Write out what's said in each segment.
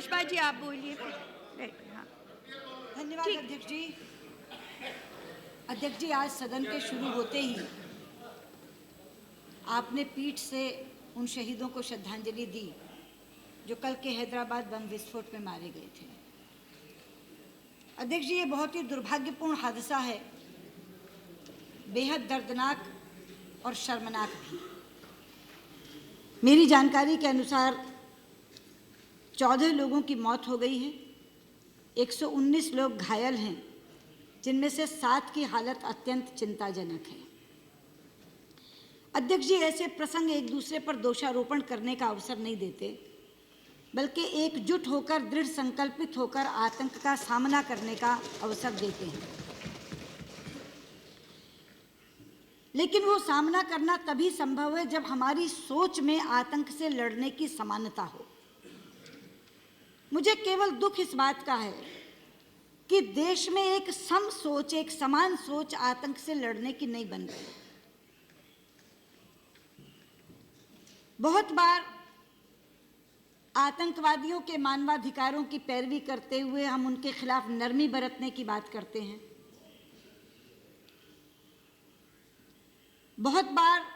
पुष्पा जी आप बोलिए। हाँ, धन्यवाद अध्यक्ष जी। अध्यक्ष जी, आज सदन के शुरू होते ही आपने पीठ से उन शहीदों को श्रद्धांजलि दी जो कल के हैदराबाद बम विस्फोट में मारे गए थे। अध्यक्ष जी, ये बहुत ही दुर्भाग्यपूर्ण हादसा है, बेहद दर्दनाक और शर्मनाक भी। मेरी जानकारी के अनुसार 14 लोगों की मौत हो गई है, 119 लोग घायल हैं, जिनमें से 7 की हालत अत्यंत चिंताजनक है। अध्यक्ष जी, ऐसे प्रसंग एक दूसरे पर दोषारोपण करने का अवसर नहीं देते, बल्कि एकजुट होकर, दृढ़ संकल्पित होकर आतंक का सामना करने का अवसर देते हैं। लेकिन वो सामना करना तभी संभव है जब हमारी सोच में आतंक से लड़ने की समानता हो। मुझे केवल दुख इस बात का है कि देश में एक सम सोच, एक समान सोच आतंक से लड़ने की नहीं बन रही। बहुत बार आतंकवादियों के मानवाधिकारों की पैरवी करते हुए हम उनके खिलाफ नरमी बरतने की बात करते हैं। बहुत बार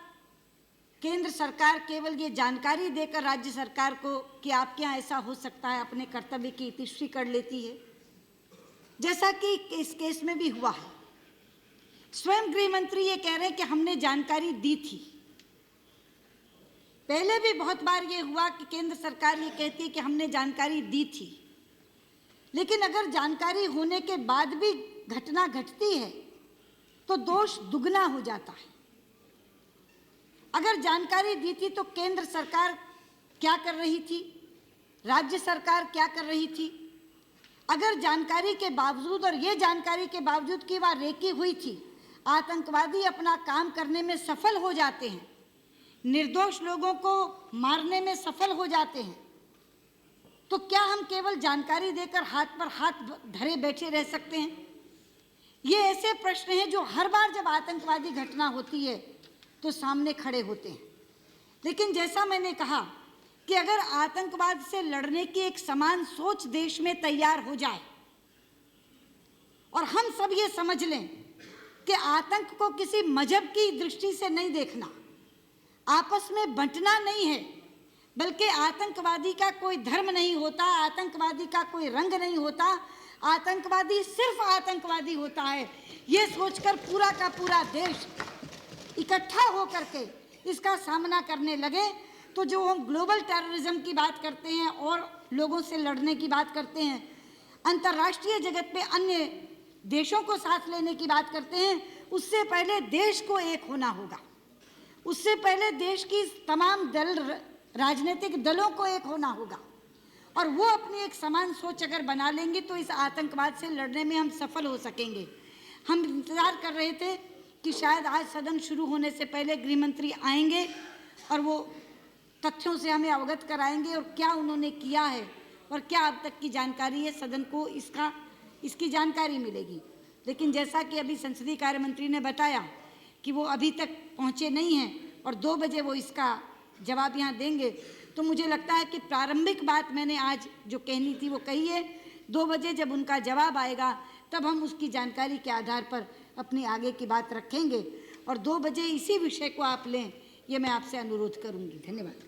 केंद्र सरकार केवल ये जानकारी देकर राज्य सरकार को कि आपके यहाँ ऐसा हो सकता है, अपने कर्तव्य की इतिश्री कर लेती है, जैसा कि इस केस में भी हुआ है। स्वयं गृह मंत्री ये कह रहे हैं कि हमने जानकारी दी थी। पहले भी बहुत बार ये हुआ कि केंद्र सरकार ये कहती है कि हमने जानकारी दी थी, लेकिन अगर जानकारी होने के बाद भी घटना घटती है तो दोष दुगना हो जाता है। अगर जानकारी दी थी तो केंद्र सरकार क्या कर रही थी, राज्य सरकार क्या कर रही थी? अगर जानकारी के बावजूद, और ये जानकारी के बावजूद कि वह रेकी हुई थी, आतंकवादी अपना काम करने में सफल हो जाते हैं, निर्दोष लोगों को मारने में सफल हो जाते हैं, तो क्या हम केवल जानकारी देकर हाथ पर हाथ धरे बैठे रह सकते हैं? ये ऐसे प्रश्न हैं जो हर बार जब आतंकवादी घटना होती है तो सामने खड़े होते हैं। लेकिन जैसा मैंने कहा कि अगर आतंकवाद से लड़ने की एक समान सोच देश में तैयार हो जाए और हम सब ये समझ लें कि आतंक को किसी मजहब की दृष्टि से नहीं देखना, आपस में बंटना नहीं है, बल्कि आतंकवादी का कोई धर्म नहीं होता, आतंकवादी का कोई रंग नहीं होता, आतंकवादी सिर्फ आतंकवादी होता है, ये सोचकर पूरा का पूरा देश इकट्ठा होकर के इसका सामना करने लगे तो जो हम ग्लोबल टेररिज्म की बात करते हैं और लोगों से लड़ने की बात करते हैं, अंतर्राष्ट्रीय जगत पे अन्य देशों को साथ लेने की बात करते हैं, उससे पहले देश को एक होना होगा। उससे पहले देश की तमाम राजनीतिक दलों को एक होना होगा, और वो अपनी एक समान सोच अगर बना लेंगे तो इस आतंकवाद से लड़ने में हम सफल हो सकेंगे। हम इंतज़ार कर रहे थे कि शायद आज सदन शुरू होने से पहले गृह मंत्री आएंगे और वो तथ्यों से हमें अवगत कराएंगे और क्या उन्होंने किया है और क्या अब तक की जानकारी है, सदन को इसकी जानकारी मिलेगी। लेकिन जैसा कि अभी संसदीय कार्य मंत्री ने बताया कि वो अभी तक पहुँचे नहीं हैं और 2 बजे वो इसका जवाब यहाँ देंगे, तो मुझे लगता है कि प्रारंभिक बात मैंने आज जो कहनी थी वो कही है। 2 बजे जब उनका जवाब आएगा तब हम उसकी जानकारी के आधार पर अपनी आगे की बात रखेंगे और 2 बजे इसी विषय को आप लें, ये मैं आपसे अनुरोध करूँगी। धन्यवाद।